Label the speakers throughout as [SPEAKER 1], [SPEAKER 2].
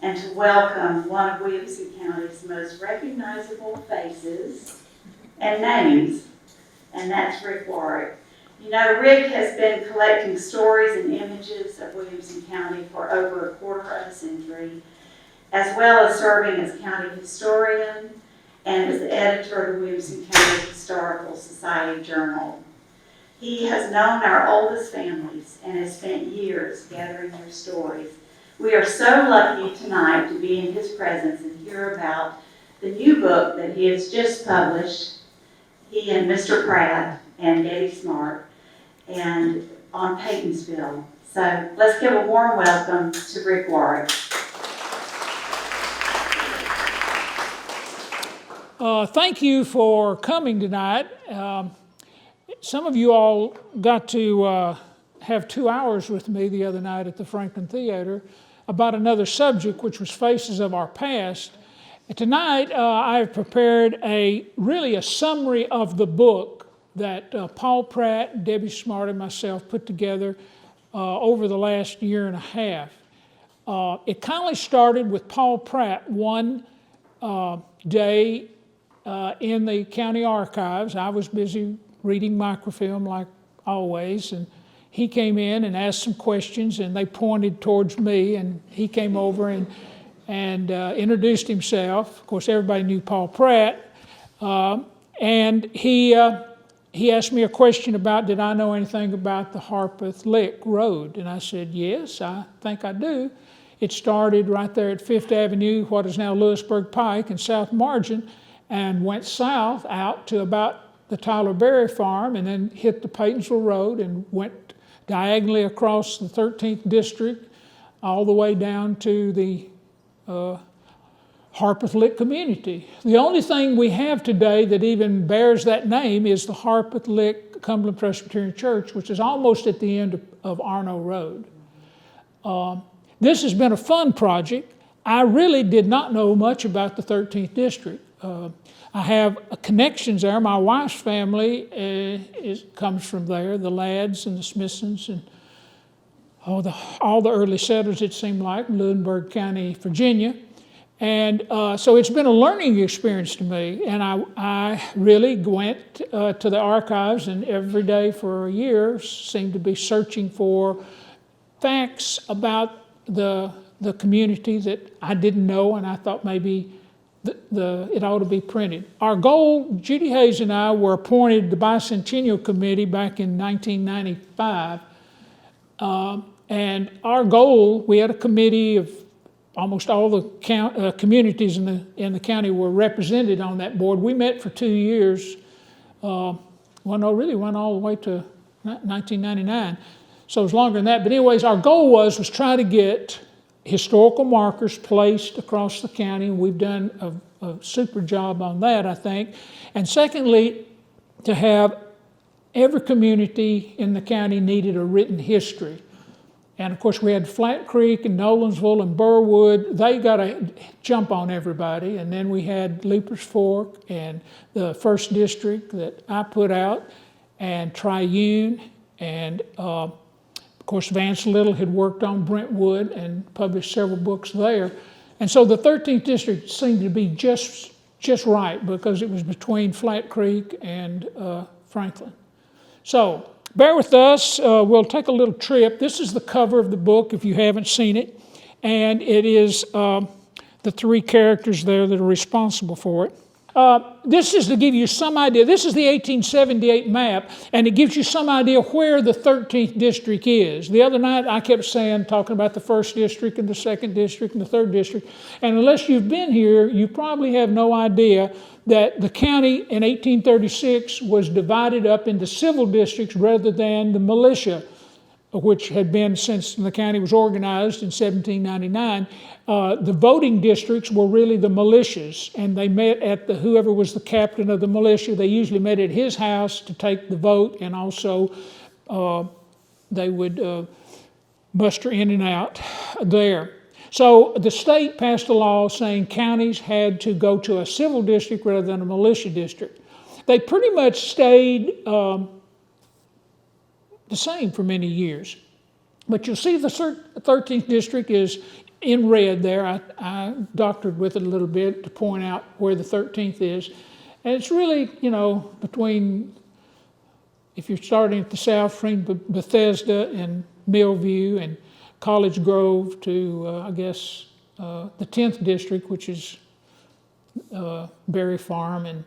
[SPEAKER 1] and to welcome one of Williamson County's most recognizable faces and names, and that's Rick Warwick. You know, Rick has been collecting stories and images of Williamson County for over a quarter of a century, as well as serving as county historian and as the editor of the Williamson County Historical Society Journal. He has known our oldest families and has spent years gathering their stories. We are so lucky tonight to be in his presence and hear about the new book that he has just published, he and Mr. Pratt and Debbie Smart, and on Peytonsville. So let's give a warm welcome to Rick Warwick.
[SPEAKER 2] Thank you for coming tonight. Some of you all got to have 2 hours with me the other night at the Franklin Theater about another subject, which was Faces of Our Past. And tonight, I have prepared really a summary of the book that Paul Pratt, Debbie Smart, and myself put together over the last year and a half. It kindly started with Paul Pratt one day in the county archives. I was busy reading microfilm like always, and he came in and asked some questions, and they pointed towards me, and he came over and introduced himself. Of course, everybody knew Paul Pratt, and he asked me a question about, did I know anything about the Harpeth Lick Road? And I said, yes, I think I do. It started right there at 5th Avenue, what is now Lewisburg Pike and South Margin, and went south out to about the Tyler Berry Farm, and then hit the Peytonsville Road and went diagonally across the 13th District all the way down to the Harpeth Lick community. The only thing we have today that even bears that name is the Harpeth Lick Cumberland Presbyterian Church, which is almost at the end of Arno Road. This has been a fun project. I really did not know much about the 13th District. I have connections there. My wife's family comes from there, the Ladds and the Smithsons and all the early settlers, it seemed like, in Lunenburg County, Virginia. And so it's been a learning experience to me. And I really went to the archives, and every day for a year seemed to be searching for facts about the community that I didn't know, and I thought maybe it ought to be printed. Our goal, Judy Hayes and I were appointed the Bicentennial Committee back in 1995. And our goal, we had a committee of almost all the communities in the county were represented on that board. We met for 2 years. Really went all the way to 1999. So it was longer than that. But anyways, our goal was try to get historical markers placed across the county, and we've done a super job on that, I think. And secondly, to have every community in the county needed a written history. And of course, we had Flat Creek and Nolensville and Burwood. They got a jump on everybody. And then we had Leapers Fork and the 1st District that I put out, and Triune, and of course, Vance Little had worked on Brentwood and published several books there. And so the 13th District seemed to be just right, because it was between Flat Creek and Franklin. So bear with us. We'll take a little trip. This is the cover of the book if you haven't seen it. And it is the 3 characters there that are responsible for it. This is to give you some idea. This is the 1878 map, and it gives you some idea where the 13th District is. The other night I kept talking about the 1st District and the 2nd District and the 3rd District, and unless you've been here, you probably have no idea that the county in 1836 was divided up into civil districts rather than the militia, which had been since the county was organized in 1799. The voting districts were really the militias, and they met at whoever was the captain of the militia. They usually met at his house to take the vote, and also they would muster in and out there. So the state passed a law saying counties had to go to a civil district rather than a militia district. They pretty much stayed the same for many years. But you'll see the 13th district is in red there, I doctored with it a little bit to point out where the 13th is. And it's really, between, if you're starting at the south, between Bethesda and Millview and College Grove to, the 10th district, which is Berry Farm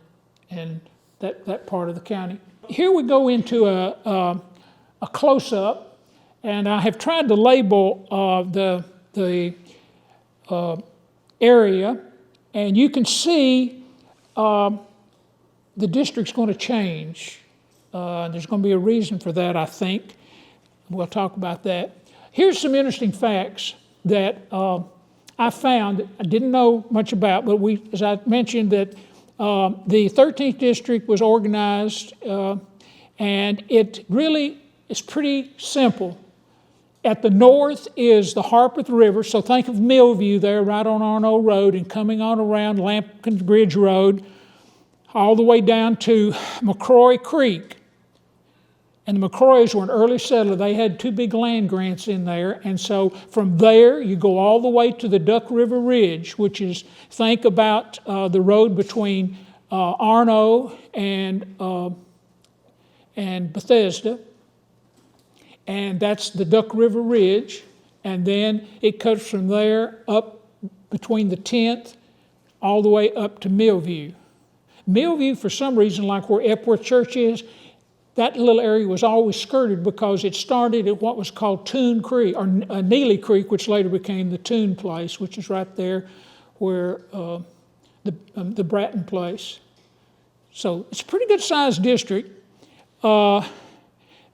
[SPEAKER 2] and that part of the county. Here we go into a close-up, and I have tried to label the area, and you can see the district's going to change. There's going to be a reason for that, I think. We'll talk about that. Here's some interesting facts that I found, I didn't know much about, but as I mentioned, that the 13th district was organized, and it really is pretty simple. At the north is the Harpeth River, so think of Millview there, right on Arno Road, and coming on around Lampkin Bridge Road, all the way down to McCroy Creek. And the McCroys were an early settler. They had 2 big land grants in there. And so from there, you go all the way to the Duck River Ridge, which is, think about the road between Arno and Bethesda. And that's the Duck River Ridge. And then it cuts from there up between the 10th all the way up to Millview. Millview, for some reason, like where Epworth Church is, that little area was always skirted because it started at what was called Toon Creek, or Neely Creek, which later became the Toon Place, which is right there where the Bratton Place. So it's a pretty good sized district. The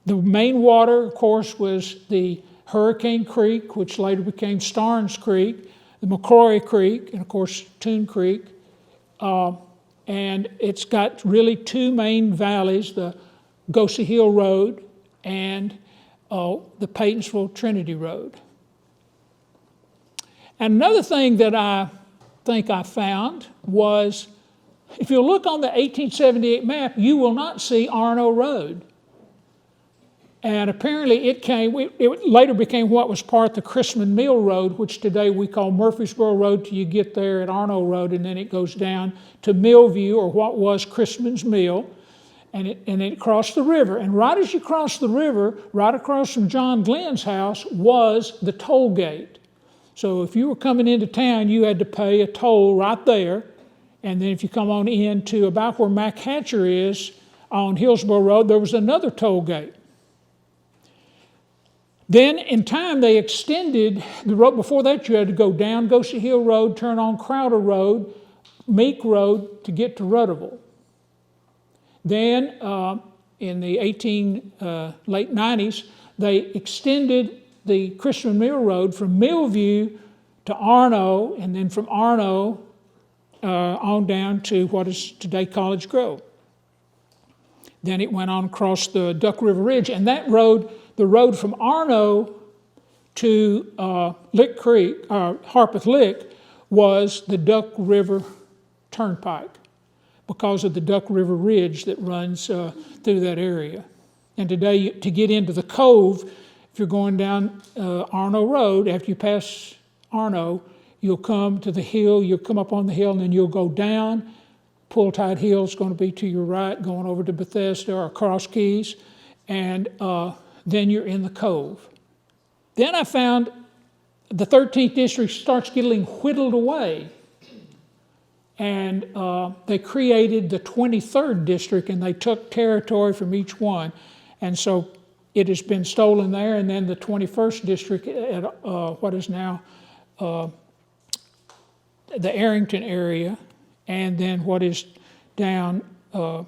[SPEAKER 2] main water, of course, was the Hurricane Creek, which later became Starnes Creek, the McCrory Creek, and of course Toon Creek. And it's got really 2 main valleys, the Gosa Hill Road and the Peytonsville Trinity Road. And another thing that I think I found was, if you look on the 1878 map, you will not see Arno Road. And apparently it later became what was part of the Chrisman Mill Road, which today we call Murfreesboro Road till you get there at Arno Road, and then it goes down to Millview, or what was Chrisman's Mill. And it crossed the river. And right as you cross the river, right across from John Glenn's house, was the toll gate. So if you were coming into town, you had to pay a toll right there. And then if you come on in to about where Mac Hatcher is on Hillsborough Road, there was another toll gate. Then in time, they extended the road. Before that, you had to go down Gosa Hill Road, turn on Crowder Road, Meek Road to get to Rutterville. Then in the late 90s, they extended the Chrisman Mill Road from Millview to Arno, and then from Arno on down to what is today College Grove. Then it went on across the Duck River Ridge, and that road, the road from Arno to Lick Creek, Harpeth Lick, was the Duck River Turnpike, because of the Duck River Ridge that runs through that area. And today, to get into the cove, if you're going down Arno Road, after you pass Arno, you'll come to the hill, you'll come up on the hill, and then you'll go down. Pulltide Hill is going to be to your right, going over to Bethesda or Cross Keys, and then you're in the cove. Then I found the 13th district starts getting whittled away. And they created the 23rd district, and they took territory from each one. And so it has been stolen there, and then the 21st district at what is now the Arrington area, and then what is down on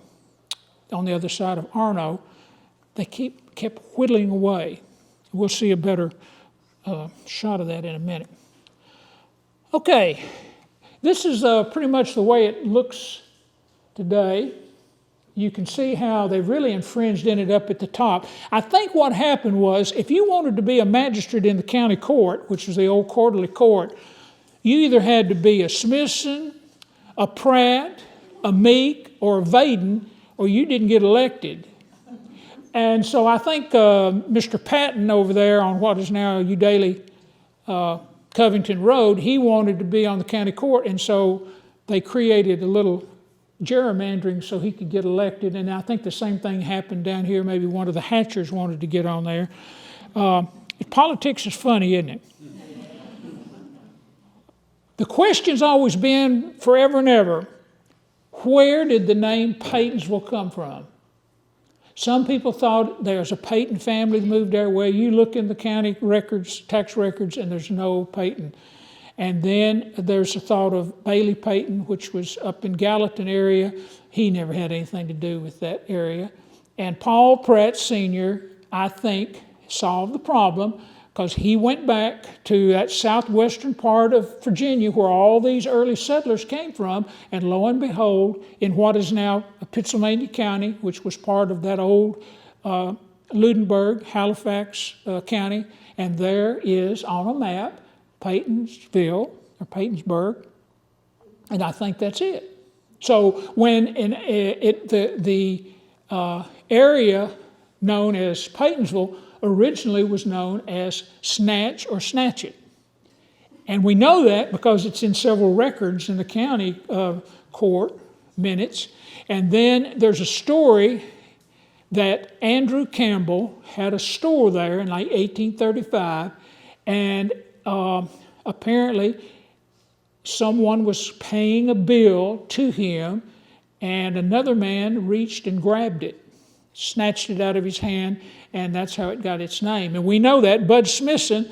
[SPEAKER 2] the other side of Arno, they kept whittling away. We'll see a better shot of that in a minute. Okay. This is pretty much the way it looks today. You can see how they really infringed in it up at the top. I think what happened was, if you wanted to be a magistrate in the county court, which was the old quarterly court, you either had to be a Smithson, a Pratt, a Meek, or a Vaden, or you didn't get elected. And so I think Mr. Patton over there on what is now Udaly Covington Road, he wanted to be on the county court, and so they created a little gerrymandering so he could get elected. And I think the same thing happened down here. Maybe one of the Hatchers wanted to get on there. Politics is funny, isn't it? The question's always been forever and ever, where did the name Peytonsville come from? Some people thought there's a Peyton family that moved there. Well, you look in the county records, tax records, and there's no Peyton. And then there's a thought of Bailey Peyton, which was up in Gatlin area. He never had anything to do with that area. And Paul Pratt Sr., I think, solved the problem because he went back to that southwestern part of Virginia where all these early settlers came from, and lo and behold, in what is now Pittsylvania County, which was part of that old Lunenburg, Halifax County, and there is on a map Peytonsville or Peytonsburg, and I think that's it. So when the area known as Peytonsville originally was known as Snatch or Snatchet. And we know that because it's in several records in the county court minutes. And then there's a story that Andrew Campbell had a store there in like 1835, and apparently someone was paying a bill to him, and another man reached and grabbed it, snatched it out of his hand, and that's how it got its name. And we know that. Bud Smithson,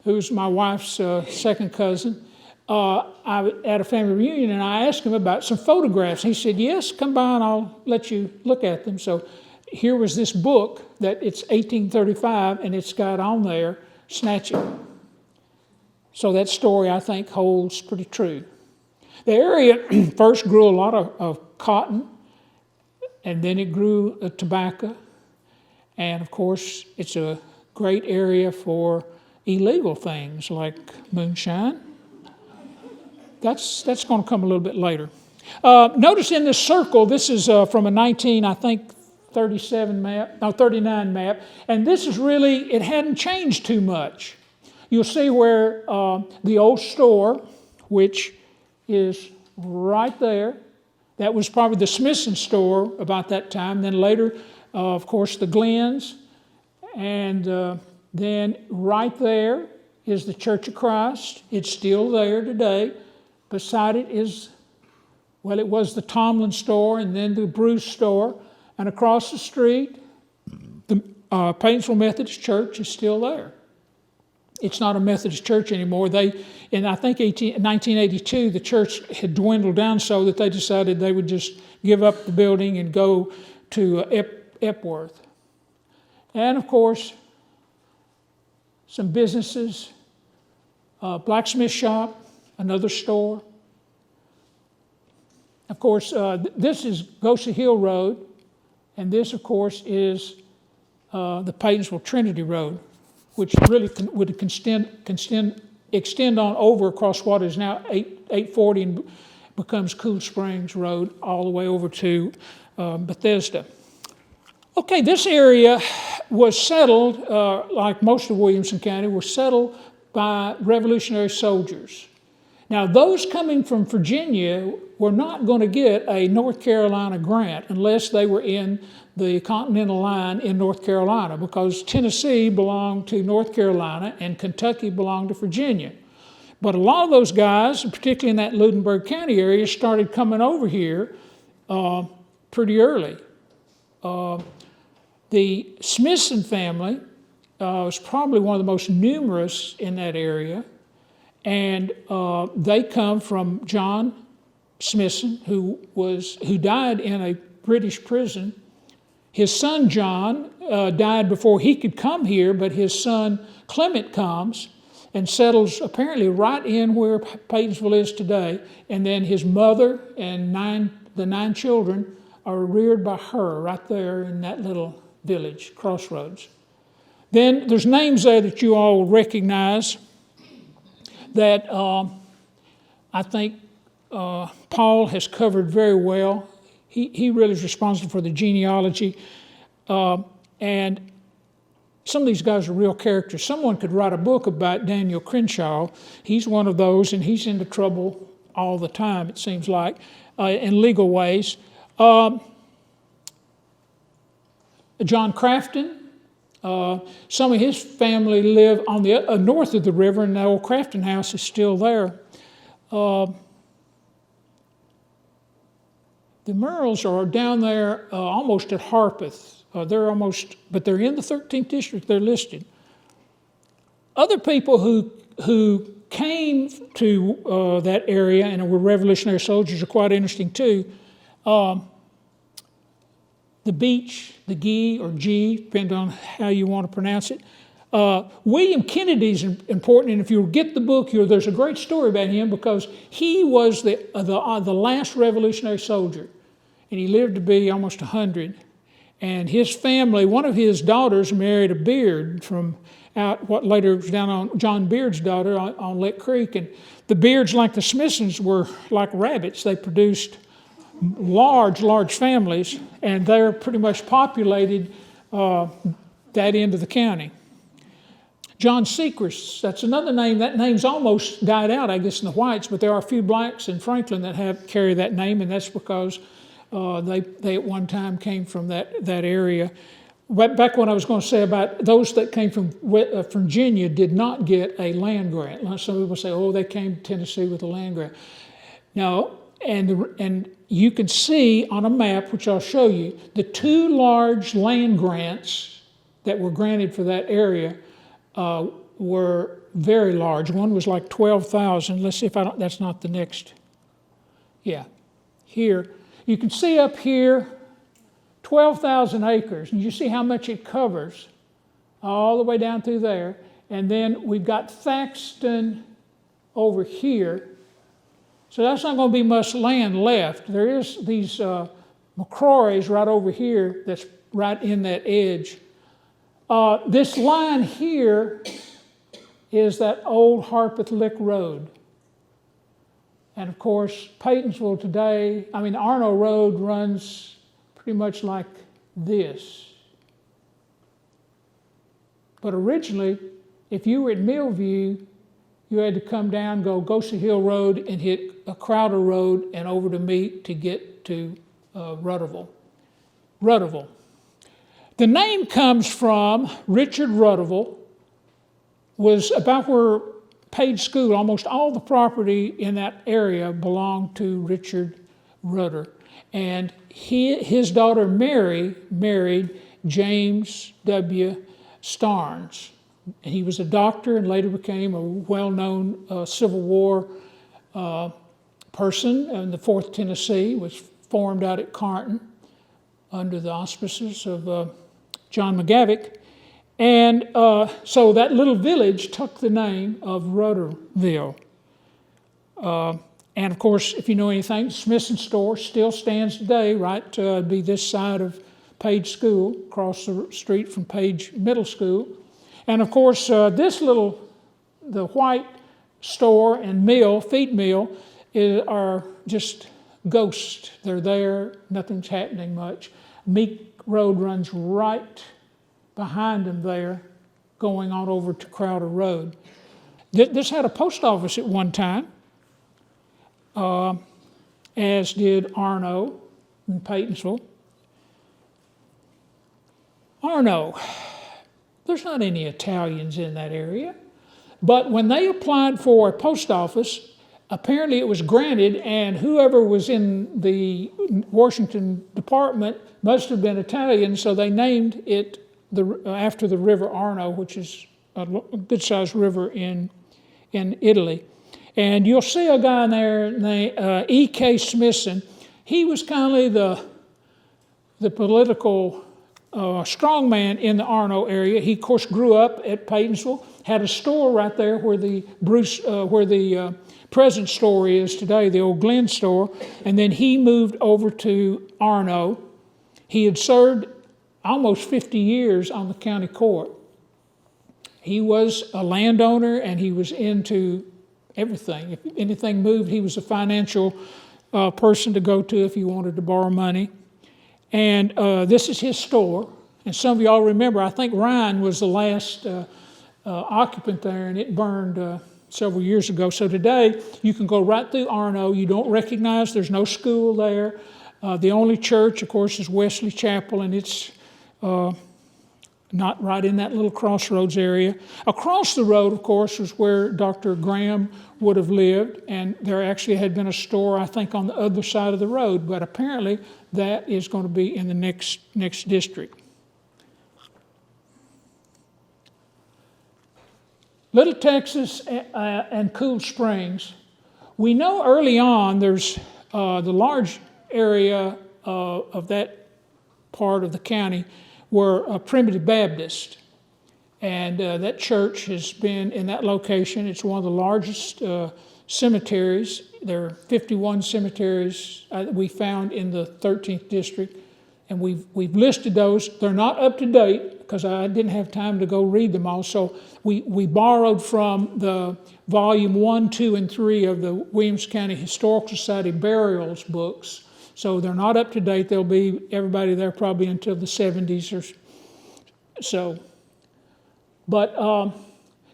[SPEAKER 2] who's my wife's second cousin, at a family reunion, and I asked him about some photographs. He said, yes, come by and I'll let you look at them. So here was this book that it's 1835, and it's got on there, Snatch It. So that story, I think, holds pretty true. The area first grew a lot of cotton, and then it grew tobacco. And of course, it's a great area for illegal things like moonshine. That's going to come a little bit later. Notice in this circle, this is from a 39 map, and this is really, it hadn't changed too much. You'll see where the old store, which is right there, that was probably the Smithson store about that time. Then later, of course, the Glenn's, and then right there is the Church of Christ. It's still there today. Beside it is, well, it was the Tomlin store and then the Bruce store. And across the street, the Peytonsville Methodist Church is still there. It's not a Methodist church anymore. In I think 1982, the church had dwindled down so that they decided they would just give up the building and go to Epworth. And of course, some businesses, blacksmith shop, another store. Of course, this is Gosha Hill Road, and this, of course, is the Peytonsville Trinity Road, which really would extend on over across what is now 840 and becomes Cool Springs Road all the way over to Bethesda. Okay, this area was settled, like most of Williamson County, was settled by Revolutionary soldiers. Now, those coming from Virginia were not going to get a North Carolina grant unless they were in the Continental Line in North Carolina, because Tennessee belonged to North Carolina and Kentucky belonged to Virginia. But a lot of those guys, particularly in that Lunenburg County area, started coming over here pretty early. The Smithson family was probably one of the most numerous in that area, and they come from John Smithson, who died in a British prison. His son John died before he could come here, but his son Clement comes and settles apparently right in where Peytonsville is today. And then his mother and the 9 children are reared by her right there in that little village, Crossroads. Then there's names there that you all recognize that I think Paul has covered very well. He really is responsible for the genealogy. And some of these guys are real characters. Someone could write a book about Daniel Crenshaw. He's one of those, and he's into trouble all the time, it seems like, in legal ways. John Crafton, some of his family live on the north of the river, and the old Crafton house is still there. The Merles are down there almost at Harpeth. But they're in the 13th district. They're listed. Other people who came to that area and were Revolutionary soldiers are quite interesting too. The Beach, the Gee or G, depending on how you want to pronounce it. William Kennedy's important, and if you get the book, there's a great story about him because he was the last Revolutionary soldier, and he lived to be almost 100. And his family, one of his daughters married a Beard from out what later was down on John Beard's daughter on Lick Creek. And the Beards, like the Smithsons, were like rabbits. They produced large families, and they're pretty much populated that end of the county. John Sechrest, that's another name. That name's almost died out, I guess, in the whites, but there are a few blacks in Franklin that carry that name, and that's because they at one time came from that area. Back when I was going to say about those that came from Virginia did not get a land grant. Some people say, oh, they came to Tennessee with a land grant. No, and you can see on a map, which I'll show you, the two large land grants that were granted for that area were very large. One was like 12,000. Let's see if that's not the next. Yeah, here. You can see up here 12,000 acres, and you see how much it covers all the way down through there. And then we've got Thaxton over here. So that's not going to be much land left. There is these McCrory's right over here that's right in that edge. This line here is that old Harpeth Lick Road. And of course, Peytonsville today, Arno Road runs pretty much like this. But originally, if you were at Millview, you had to come down, go Gosa Hill Road, and hit a Crowder Road and over to Meat to get to Rutterville. Rutterville. The name comes from Richard Rutterville, was about where Page School, almost all the property in that area belonged to Richard Rutter. And his daughter Mary married James W. Starnes. And he was a doctor and later became a well-known Civil War person. And the 4th Tennessee was formed out at Carnton under the auspices of John McGavick. And so that little village took the name of Rutterville. And of course, if you know anything, Smithson Store still stands today, right? Be this side of Page School, across the street from Page Middle School. And of course, the white store and mill, feed mill, are just ghosts. They're there, nothing's happening much. Meek Road runs right behind them there, going on over to Crowder Road. This had a post office at one time, as did Arno in Peytonsville. Arno, there's not any Italians in that area, but when they applied for a post office, apparently it was granted, and whoever was in the Washington department must have been Italian, so they named it after the River Arno, which is a good-sized river in Italy. And you'll see a guy in there named E.K. Smithson. He was kind of the political strongman in the Arno area. He, of course, grew up at Peytonsville, had a store right there where the present store is today, the old Glen store, and then he moved over to Arno. He had served almost 50 years on the county court. He was a landowner and he was into everything. If anything moved, he was a financial person to go to if you wanted to borrow money. And this is his store. And some of y'all remember, I think Ryan was the last occupant there, and it burned several years ago. So today, you can go right through Arno. You don't recognize, there's no school there. The only church, of course, is Wesley Chapel, and it's not right in that little crossroads area. Across the road, of course, was where Dr. Graham would have lived, and there actually had been a store, I think, on the other side of the road, but apparently that is going to be in the next district. Little Texas and Cool Springs. We know early on there's the large area of that part of the county were Primitive Baptist, and that church has been in that location. It's one of the largest cemeteries. There are 51 cemeteries that we found in the 13th district, and we've listed those. They're not up to date because I didn't have time to go read them all. So we borrowed from the volume 1, 2, and 3 of the Williamson County Historical Society burials books. So they're not up to date. There'll be everybody there probably until the 70s or so. But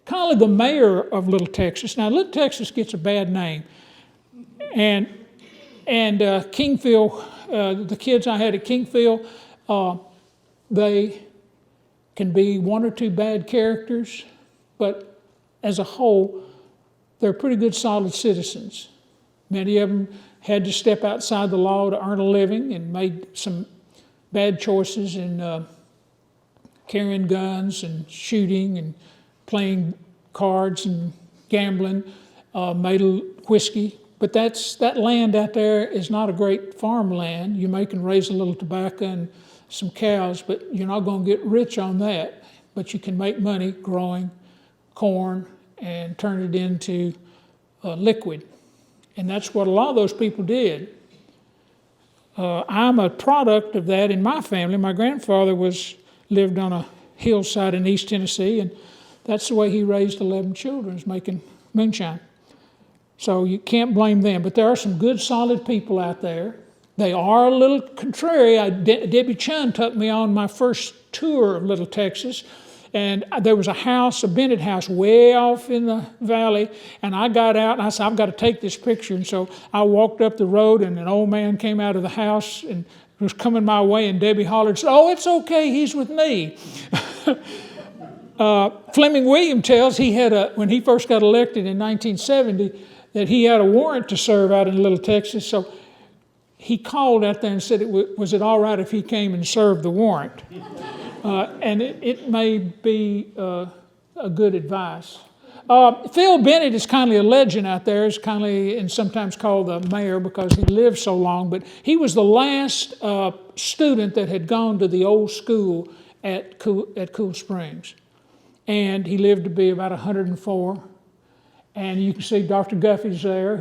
[SPEAKER 2] kind of the mayor of Little Texas. Now, Little Texas gets a bad name. And Kingfield, the kids I had at Kingfield, they can be one or two bad characters, but as a whole, they're pretty good, solid citizens. Many of them had to step outside the law to earn a living and made some bad choices in carrying guns and shooting and playing cards and gambling, made whiskey. But that land out there is not a great farmland. You may can raise a little tobacco and some cows, but you're not going to get rich on that. But you can make money growing corn and turn it into liquid. And that's what a lot of those people did. I'm a product of that in my family. My grandfather lived on a hillside in East Tennessee, and that's the way he raised 11 children, is making moonshine. So you can't blame them. But there are some good, solid people out there. They are a little contrary. Debbie Chun took me on my first tour of Little Texas, and there was a Bennett house way off in the valley, and I got out and I said, I've got to take this picture. And so I walked up the road, and an old man came out of the house and was coming my way, and Debbie hollered, said, "Oh, it's okay, he's with me." Fleming Williams tells when he first got elected in 1970, that he had a warrant to serve out in Little Texas. So he called out there and said, was it all right if he came and served the warrant? And it may be a good advice. Phil Bennett is kind of a legend out there. He's kind of, and sometimes called the mayor because he lived so long. But he was the last student that had gone to the old school at Cool Springs. And he lived to be about 104. And you can see Dr. Guffey's there,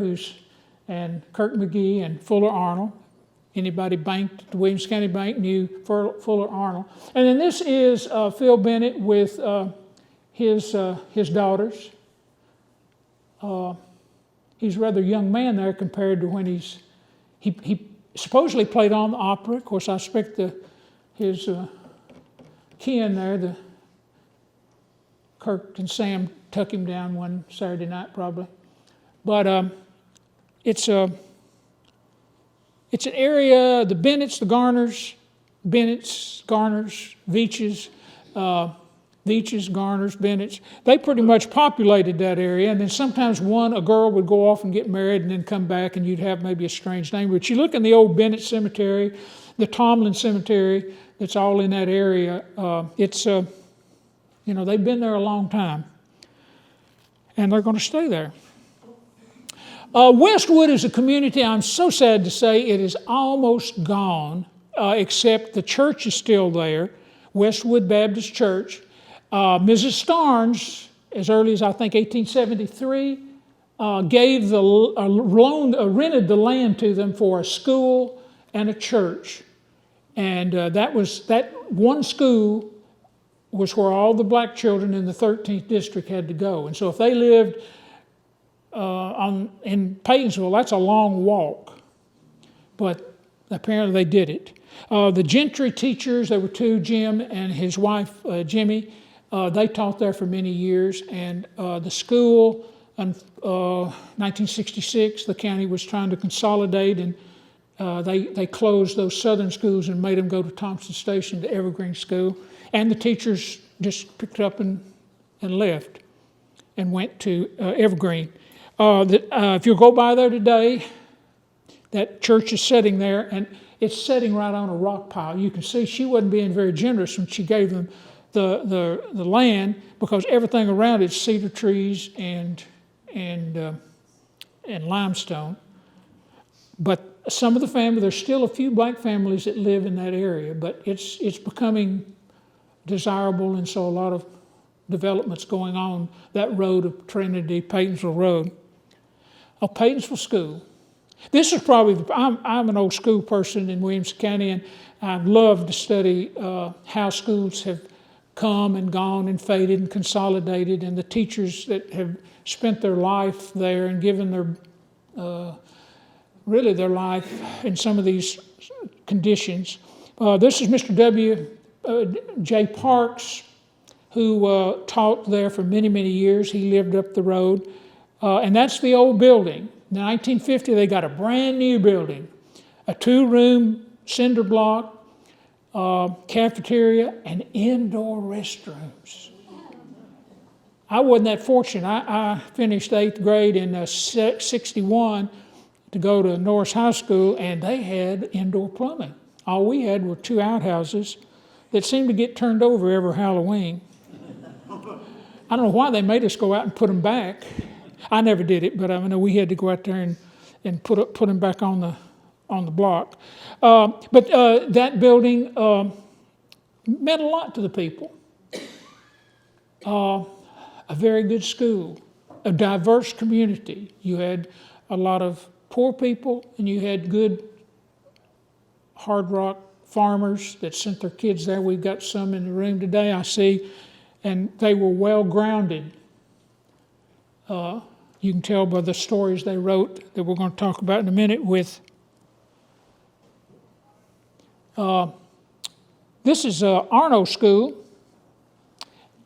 [SPEAKER 2] and Kirk McGee and Fuller Arnold. Anybody banked at the Williamson County Bank knew Fuller Arnold. And then this is Phil Bennett with his daughters. He's a rather young man there compared to when he supposedly played on the opera. Of course, I expect his kin there, Kirk and Sam, took him down one Saturday night probably. But it's an area, the Bennetts, the Garners, Veaches, Garners, Bennetts, they pretty much populated that area. And then sometimes a girl would go off and get married and then come back, and you'd have maybe a strange name. But you look in the old Bennett Cemetery, the Tomlin Cemetery, that's all in that area. They've been there a long time, and they're going to stay there. Westwood is a community, I'm so sad to say, it is almost gone, except the church is still there, Westwood Baptist Church. Mrs. Starnes, as early as I think 1873, rented the land to them for a school and a church. And that one school was where all the black children in the 13th district had to go. And so if they lived in Peytonsville, that's a long walk. But apparently they did it. The Gentry teachers, there were two, Jim and his wife, Jimmy, they taught there for many years. And the school, in 1966, the county was trying to consolidate, and they closed those southern schools and made them go to Thompson Station to Evergreen School. And the teachers just picked up and left and went to Evergreen. If you go by there today, that church is sitting there, and it's sitting right on a rock pile. You can see she wasn't being very generous when she gave them the land, because everything around it's cedar trees and limestone. But some of the family, there's still a few black families that live in that area, but it's becoming desirable, and so a lot of developments going on that road of Trinity, Peytonsville Road. Peytonsville School. This is probably, I'm an old school person in Williamson County, and I've loved to study how schools have come and gone and faded and consolidated, and the teachers that have spent their life there and given really their life in some of these conditions. This is Mr. W.J. Parks, who taught there for many, many years. He lived up the road. And that's the old building. In 1950, they got a brand new building, a 2-room cinder block, cafeteria, and indoor restrooms. I wasn't that fortunate. I finished 8th grade in 61 to go to Norris High School, and they had indoor plumbing. All we had were 2 outhouses that seemed to get turned over every Halloween. I don't know why they made us go out and put them back. I never did it, but I know we had to go out there and put them back on the block. But that building meant a lot to the people. A very good school, a diverse community. You had a lot of poor people, and you had good hard rock farmers that sent their kids there. We've got some in the room today, I see, and they were well grounded. You can tell by the stories they wrote that we're going to talk about in a minute with. This is Arno School,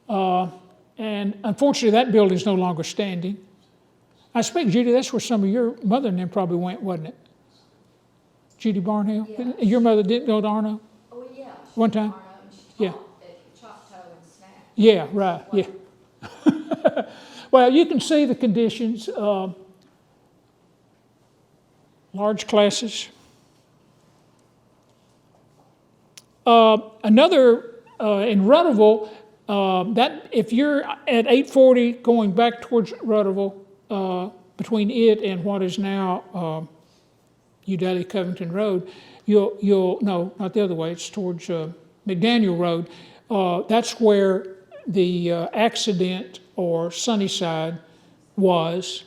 [SPEAKER 2] and unfortunately that building is no longer standing. I expect, Judy, that's where some of your mother and them probably went, wasn't it? Judy Barnhill? Yeah. Your mother didn't go to Arno?
[SPEAKER 3] Oh, yeah.
[SPEAKER 2] One time?
[SPEAKER 3] Arno, and she
[SPEAKER 2] Yeah.
[SPEAKER 3] taught at Choctaw and Snack.
[SPEAKER 2] Yeah, right, yeah. Well, you can see the conditions. Large classes. Another in Rutherville, that if you're at 840 going back towards Rutherville, between it and what is now Udaly Covington Road, you'll no, not the other way. It's towards McDaniel Road. That's where the accident or Sunnyside was,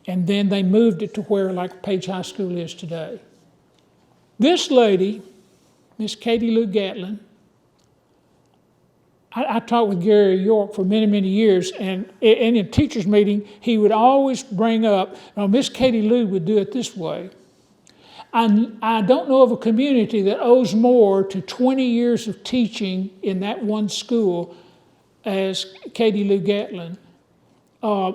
[SPEAKER 2] and then they moved it to where like Page High School is today. This lady, Miss Katie Lou Gatlin, I taught with Gary York for many, many years, and in a teacher's meeting, he would always bring up, Miss Katie Lou would do it this way. I don't know of a community that owes more to 20 years of teaching in that one school as Katie Lou Gatlin.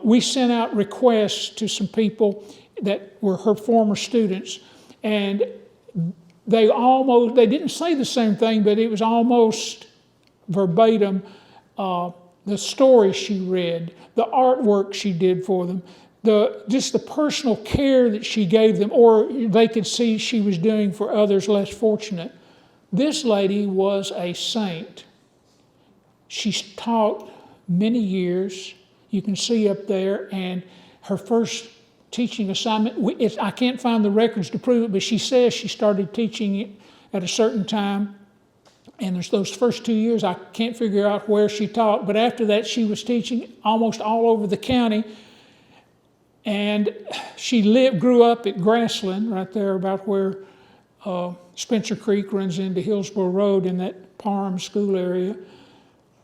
[SPEAKER 2] We sent out requests to some people that were her former students, and they didn't say the same thing, but it was almost verbatim the stories she read, the artwork she did for them, just the personal care that she gave them, or they could see she was doing for others less fortunate. This lady was a saint. She's taught many years. You can see up there, and her first teaching assignment, I can't find the records to prove it, but she says she started teaching it at a certain time. And there's those first 2 years, I can't figure out where she taught, but after that she was teaching almost all over the county. And she grew up at Grassland, right there about where Spencer Creek runs into Hillsborough Road in that Parham school area.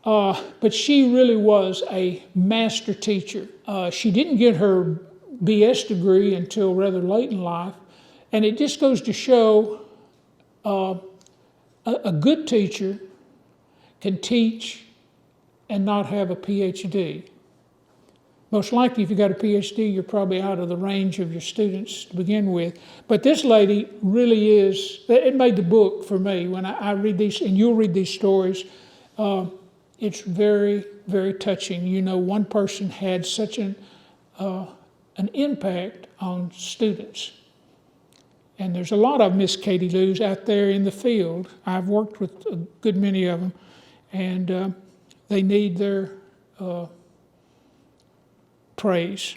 [SPEAKER 2] But she really was a master teacher. She didn't get her BS degree until rather late in life. And it just goes to show A good teacher can teach and not have a PhD. Most likely, if you got a PhD, you're probably out of the range of your students to begin with. But this lady really is, it made the book for me. When I read these, and you'll read these stories, it's very, very touching. You know, one person had such an impact on students. And there's a lot of Miss Katie Lou's out there in the field. I've worked with a good many of them, and they need their praise.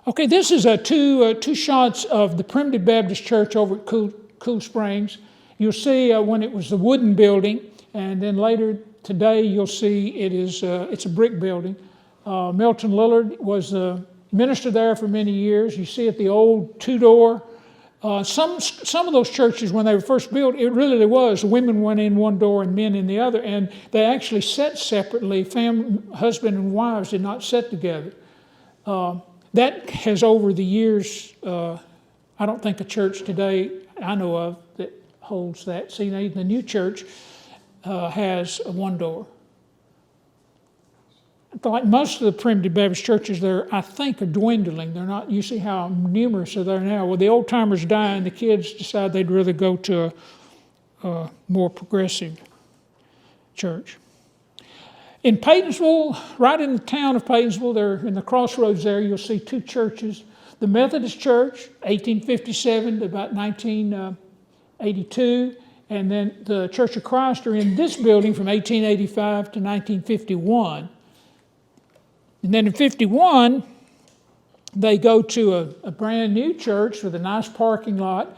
[SPEAKER 2] Okay, this is two shots of the Primitive Baptist Church over at Cool Springs. You'll see when it was the wooden building, and then later today you'll see it's a brick building. Milton Lillard was the minister there for many years. You see it, the old two-door. Some of those churches, when they were first built, it really was. Women went in one door and men in the other, and they actually sat separately. Husband and wives did not sit together. That has, over the years, I don't think a church today I know of that holds that. See, the new church has a one door. Like most of the Primitive Baptist churches there, I think, are dwindling. They're not, you see how numerous are there now. Well, the old timers die and the kids decide they'd rather go to a more progressive church. In Peytonsville, right in the town of Peytonsville, there in the crossroads there, you'll see two churches. The Methodist Church, 1857 to about 1982, and then the Church of Christ are in this building from 1885 to 1951. And then in 51, they go to a brand new church with a nice parking lot.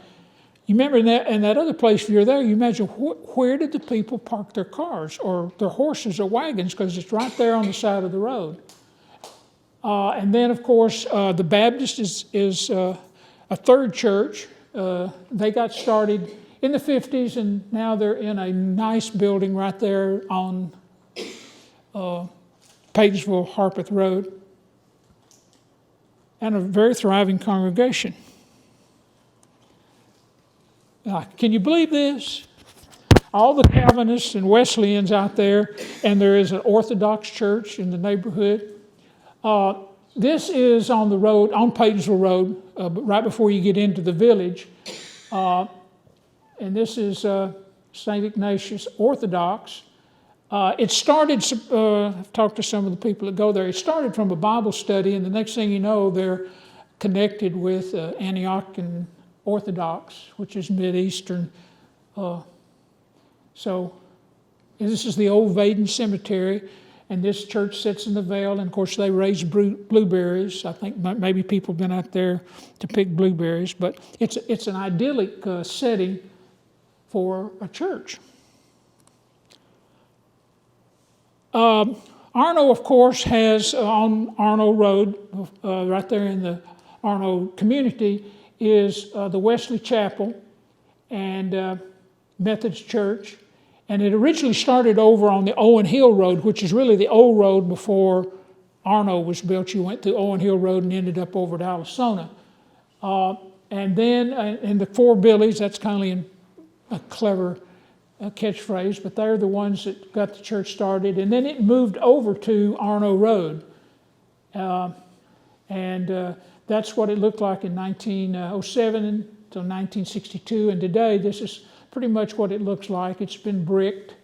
[SPEAKER 2] You remember in that other place, if you're there, you imagine where did the people park their cars or their horses or wagons, because it's right there on the side of the road. And then, of course, the Baptist is a third church. They got started in the 50s, and now they're in a nice building right there on Peytonsville, Harpeth Road, and a very thriving congregation. Can you believe this? All the Calvinists and Wesleyans out there, and there is an Orthodox church in the neighborhood. This is on the road, on Peytonsville Road, right before you get into the village. And this is St. Ignatius Orthodox. It started, I've talked to some of the people that go there, it started from a Bible study, and the next thing you know, they're connected with Antiochian Orthodox, which is Mid-Eastern. So this is the old Vaden Cemetery, and this church sits in the Vale, and of course they raise blueberries. I think maybe people have been out there to pick blueberries, but it's an idyllic setting for a church. Arno, of course, has on Arno Road, right there in the Arno community, is the Wesley Chapel and Methodist Church. And it originally started over on the Owen Hill Road, which is really the old road before Arno was built. You went through Owen Hill Road and ended up over to Allisona. And then in the Four Billies, that's kind of a clever catchphrase, but they're the ones that got the church started. And then it moved over to Arno Road. And that's what it looked like in 1907 until 1962. And today, this is pretty much what it looks like. It's been bricked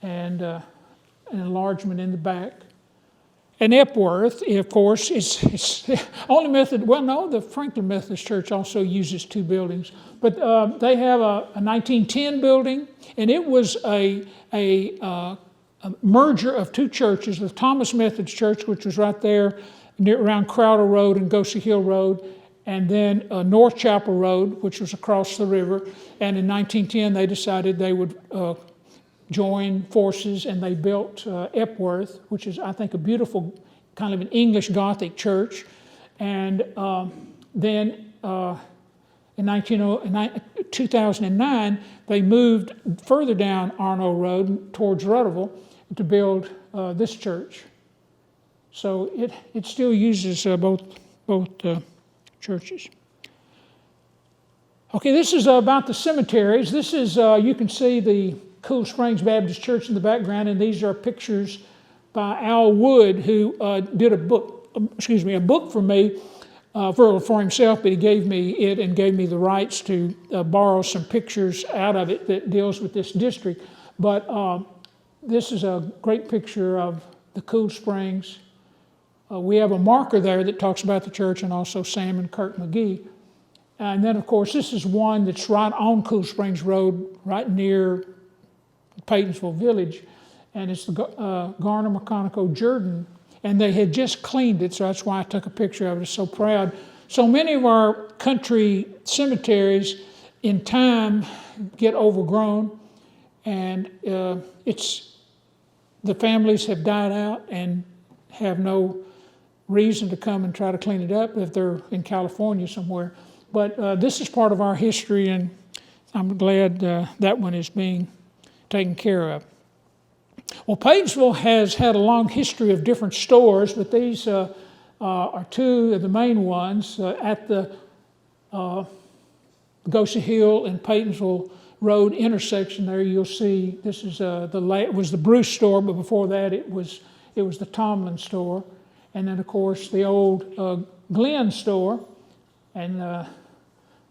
[SPEAKER 2] and an enlargement in the back. And Epworth, of course, it's the only method. Well, no, the Franklin Methodist Church also uses two buildings. But they have a 1910 building, and it was a merger of two churches, the Thomas Methodist Church, which was right there around Crowder Road and Gosa Hill Road, and then North Chapel Road, which was across the river. And in 1910, they decided they would join forces, and they built Epworth, which is, I think, a beautiful kind of an English Gothic church. And then in 2009, they moved further down Arno Road towards Rutherville to build this church. So it still uses both churches. Okay, this is about the cemeteries. This is, you can see the Cool Springs Baptist Church in the background, and these are pictures by Al Wood, who did a book for me, for himself, but he gave me it and gave me the rights to borrow some pictures out of it that deals with this district. But this is a great picture of the Cool Springs. We have a marker there that talks about the church and also Sam and Kirk McGee. And then, of course, this is one that's right on Cool Springs Road, right near Peytonsville Village. And it's the Garner McConaughey Jordan. And they had just cleaned it, so that's why I took a picture of it. I'm so proud. So many of our country cemeteries in time get overgrown, and the families have died out and have no reason to come and try to clean it up if they're in California somewhere. But this is part of our history, and I'm glad that one is being taken care of. Well, Peytonsville has had a long history of different stores, but these are two of the main ones. At the Gosa Hill and Peytonsville Road intersection there, you'll see this is it was the Bruce store, but before that it was the Tomlin store. And then, of course, the old Glenn store. And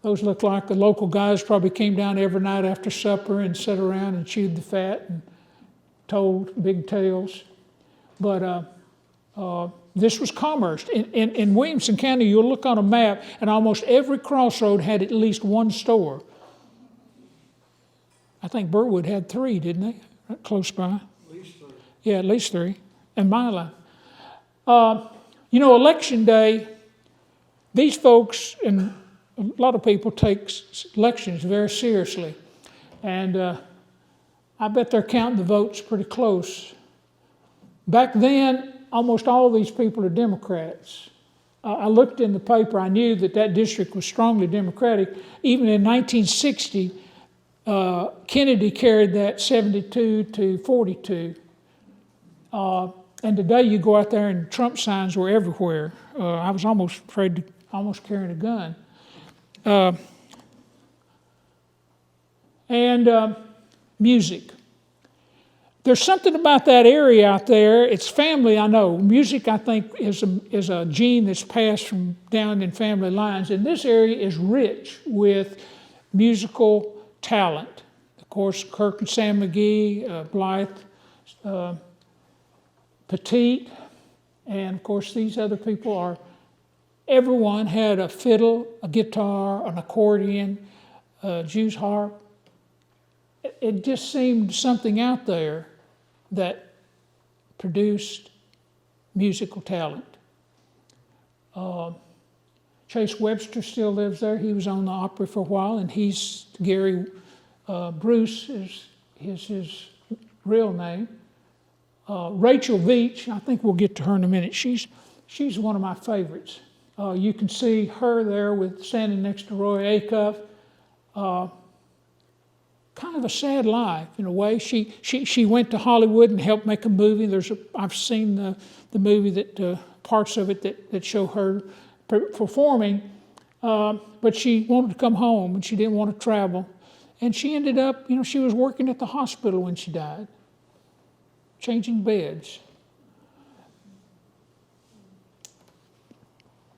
[SPEAKER 2] those look like the local guys probably came down every night after supper and sat around and chewed the fat and told big tales. But this was commerce. In Williamson County, you'll look on a map, and almost every crossroad had at least one store. I think Burwood had 3, didn't they? Right close by. At least 3. Yeah, at least 3. And Mila. Election day, these folks and a lot of people take elections very seriously. And I bet they're counting the votes pretty close. Back then, almost all of these people are Democrats. I looked in the paper. I knew that district was strongly Democratic. Even in 1960, Kennedy carried that 72 to 42. And today you go out there and Trump signs were everywhere. I was almost afraid to carrying a gun. And music. There's something about that area out there. It's family, I know. Music, I think, is a gene that's passed from down in family lines. And this area is rich with musical talent. Of course, Kirk and Sam McGee, Blythe, Petite, and of course these other people everyone had a fiddle, a guitar, an accordion, a Jew's harp. It just seemed something out there that produced musical talent. Chase Webster still lives there. He was on the Opry for a while, and he's Gary Bruce is his real name. Rachel Veach, I think we'll get to her in a minute. She's one of my favorites. You can see her there standing next to Roy Acuff. Kind of a sad life in a way. She went to Hollywood and helped make a movie. I've seen the movie that parts of it that show her performing, but she wanted to come home and she didn't want to travel, and she ended up, she was working at the hospital when she died, changing beds.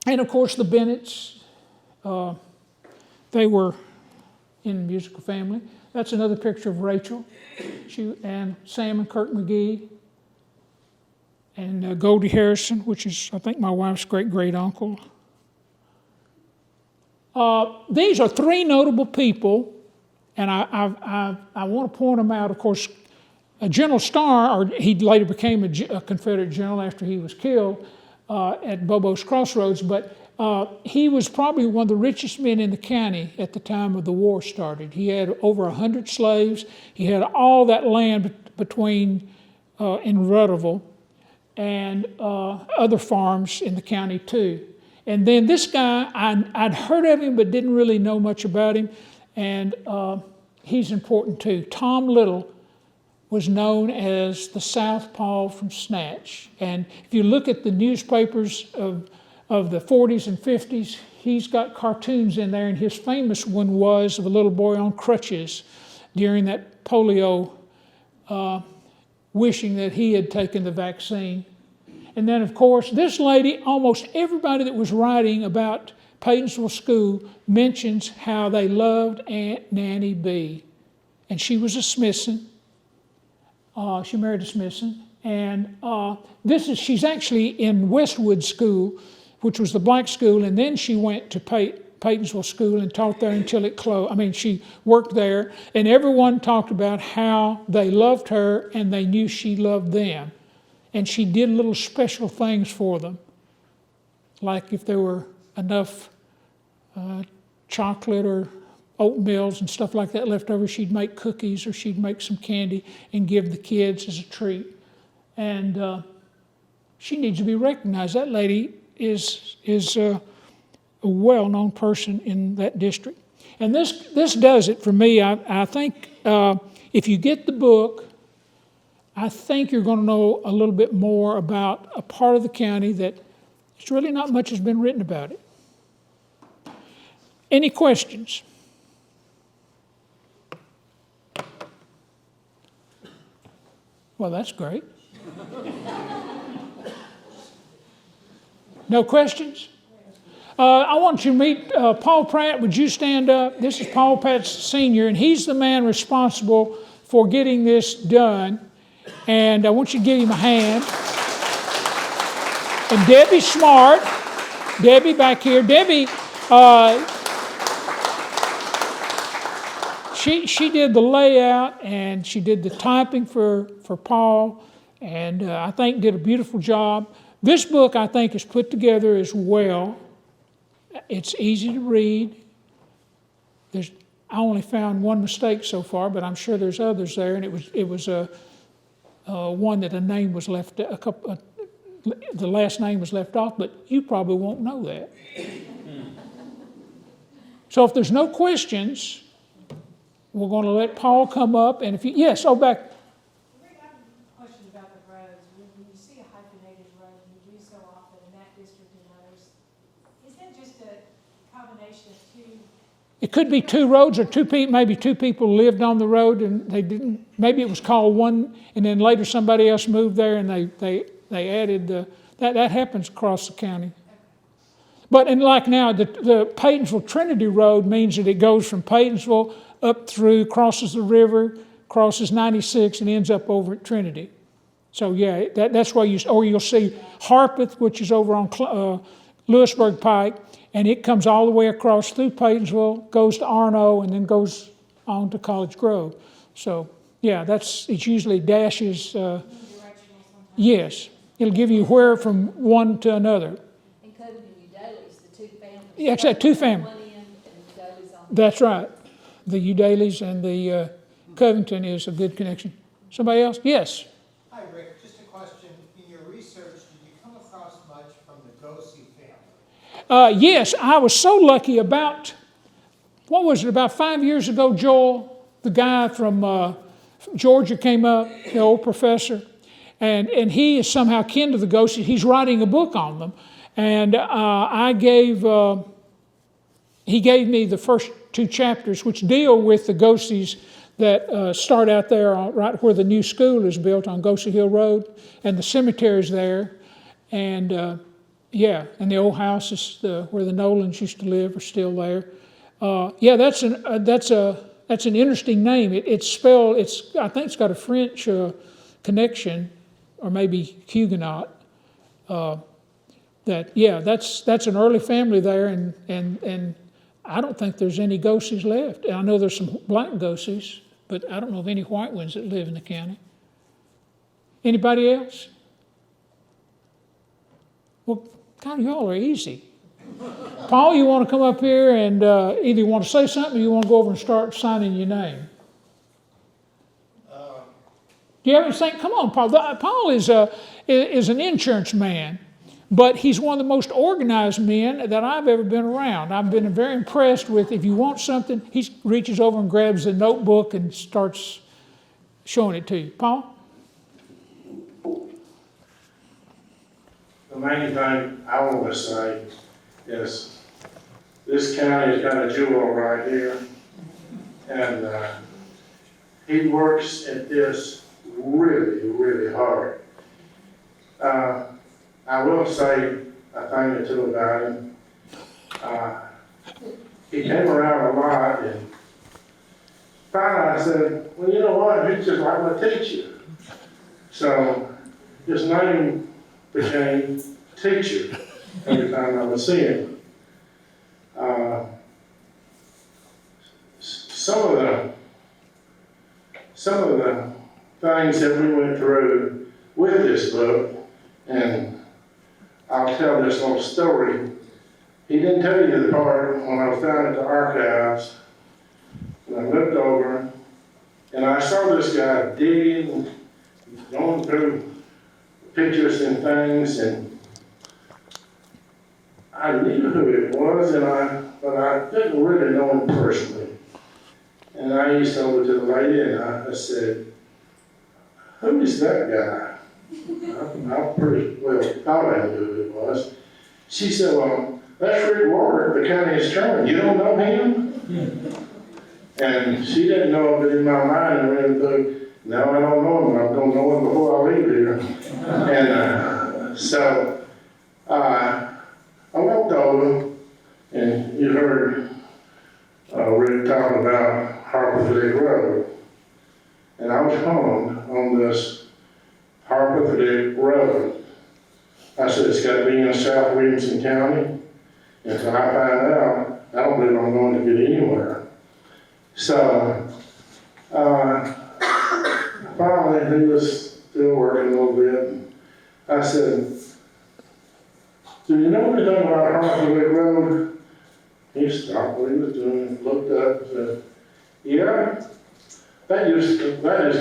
[SPEAKER 2] And of course the Bennetts, they were in the musical family. That's another picture of Rachel. And Sam and Kirk McGee. And Goldie Harrison, which is, I think, my wife's great-great-uncle. These are 3 notable people, and I want to point them out. Of course, General Starr, or he later became a Confederate general after he was killed at Bobo's Crossroads, but he was probably one of the richest men in the county at the time of the war started. He had over 100 slaves. He had all that land between in Rutherville and other farms in the county too. And then this guy, I'd heard of him but didn't really know much about him, and he's important too. Tom Little was known as the Southpaw from Snatch. And if you look at the newspapers of of the 40s and 50s. He's got cartoons in there, and his famous one was of a little boy on crutches during that polio, wishing that he had taken the vaccine. And then, of course, this lady, almost everybody that was writing about Peytonsville School mentions how they loved Aunt Nanny B. And she was a Smithson. She married a Smithson. And she's actually in Westwood School, which was the black school, and then she went to Peytonsville School and taught there until it closed. She worked there, and everyone talked about how they loved her and they knew she loved them. And she did little special things for them, like if there were enough chocolate or oatmeals and stuff like that left over, she'd make cookies or she'd make some candy and give the kids as a treat. And she needs to be recognized. That lady is a well-known person in that district. And this does it for me. I think if you get the book, I think you're going to know a little bit more about a part of the county that it's really not much has been written about it. Any questions? Well, that's great. No questions? I want you to meet Paul Pratt. Would you stand up? This is Paul Pratt Sr., and he's the man responsible for getting this done. And I want you to give him a hand. And Debbie Smart, Debbie back here. Debbie, she did the layout and she did the typing for Paul, and I think did a beautiful job. This book, I think, is put together as well. It's easy to read. I only found one mistake so far, but I'm sure there's others there, and it was one that a name was left, the last name was left off, but you probably won't know that. So if there's no questions, we're going to let Paul come up, and if you, yes, back.
[SPEAKER 3] Rick, I have a question about the roads. When you see a hyphenated road, and you do so often in that district and others, is that just a combination of two?
[SPEAKER 2] It could be two roads or maybe two people lived on the road and they didn't, maybe it was called one and then later somebody else moved there and they added that happens across the county. But and like now, the Peytonsville Trinity Road means that it goes from Peytonsville up through, crosses the river, crosses 96 and ends up over at Trinity. So yeah, that's why you'll see Harpeth, which is over on Lewisburg Pike, and it comes all the way across through Peytonsville, goes to Arno, and then goes on to College Grove. So yeah, it's usually dashes. Yes, it'll give you where from one to another.
[SPEAKER 4] And Covington and Udalys, the two families.
[SPEAKER 2] Yeah, it's that two family.
[SPEAKER 4] One end and Udalys on the
[SPEAKER 2] That's right. The Udalys and the Covington is a good connection. Somebody else? Yes.
[SPEAKER 5] Hi, Rick. Just a question. In your research, did you come across much from the Gosey family?
[SPEAKER 2] Yes, I was so lucky about 5 years ago, Joel, the guy from Georgia came up, the old professor, and he is somehow kin to the Goseys. He's writing a book on them. And he gave me the first 2 chapters, which deal with the Goseys that start out there right where the new school is built on Gosey Hill Road, and the cemeteries there. And and the old houses where the Nolans used to live are still there. That's an interesting name. It's spelled. I think it's got a French connection, or maybe Huguenot. That's an early family there, and I don't think there's any Goseys left. I know there's some black Goseys, but I don't know of any white ones that live in the county. Anybody else? Well, God, y'all are easy. Paul, you want to come up here and either you want to say something or you want to go over and start signing your name? Do you have anything? Come on, Paul. Paul is an insurance man, but he's one of the most organized men that I've ever been around. I've been very impressed with, if you want something, he reaches over and grabs a notebook and starts showing it to you. Paul?
[SPEAKER 6] the main thing I want to say is this county has got a jewel right here. And he works at this really, really hard. I will say a thing or two about him. He came around a lot, and finally I said, well, you know what, he's just like my teacher. So his name became Teacher every time I would see him. Some of the things that we went through with this book, and I'll tell this little story. He didn't tell you the part when I was down at the archives, and I looked over, and I saw this guy digging, going through pictures and things, and I knew who it was, but I didn't really know him personally. And I used over to the lady, and I said, who is that guy? I pretty well thought I knew who it was. She said, well, that's Rick Warwick, the county attorney. You don't know him? And she didn't know it in my mind. I read the book. No, I don't know him. I'm going to know him before I leave here. And so I walked over, and you heard Rick talking about Harperville Road. And I was home on this Harperville Road. I said, it's got to be in South Williamson County. And until I find out, I don't believe I'm going to get anywhere. So, finally, he was still working a little bit. And I said, do you know anything about Harperville Road? He stopped what he was doing, looked up, and said, yeah, that is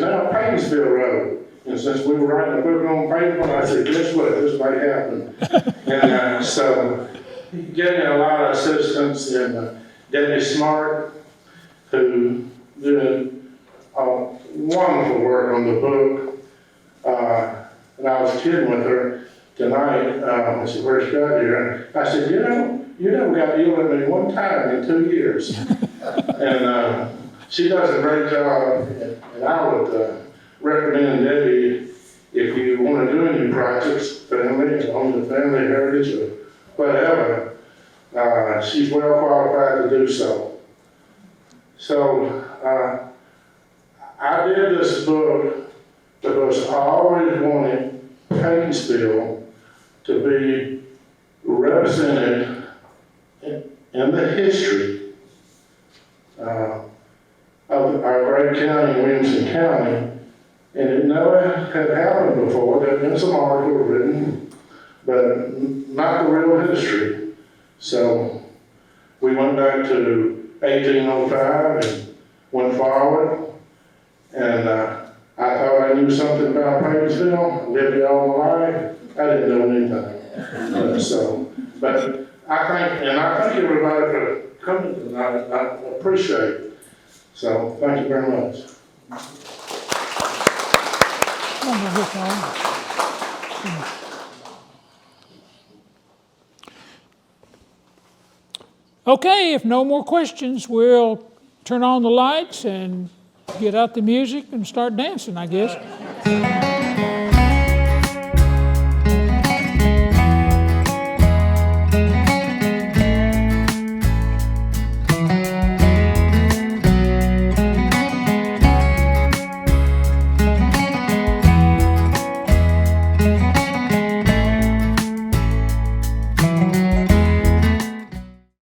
[SPEAKER 6] now Peytonsville Road. And since we were writing a book on paper, I said, guess what, this might happen. And so he gave me a lot of assistance, and Debbie Smart, who did wonderful work on the book. And I was kidding with her tonight when she first got here. I said, you never got ill at me one time in 2 years. And she does a great job, and I would recommend Debbie, if you want to do any projects, family, on the family heritage or whatever, she's well qualified to do so. So I did this book because I always wanted Peytonsville to be represented in the history of our great county, Williamson County. And it never had happened before. There had been some articles written, but not the real history. So we went back to 1805 and went forward. And I thought I knew something about Peytonsville. Lived here all my life. I didn't know anything. But I thank everybody for coming tonight. I appreciate it. So thank you very much.
[SPEAKER 2] Okay, if no more questions, we'll turn on the lights and get out the music and start dancing, I guess.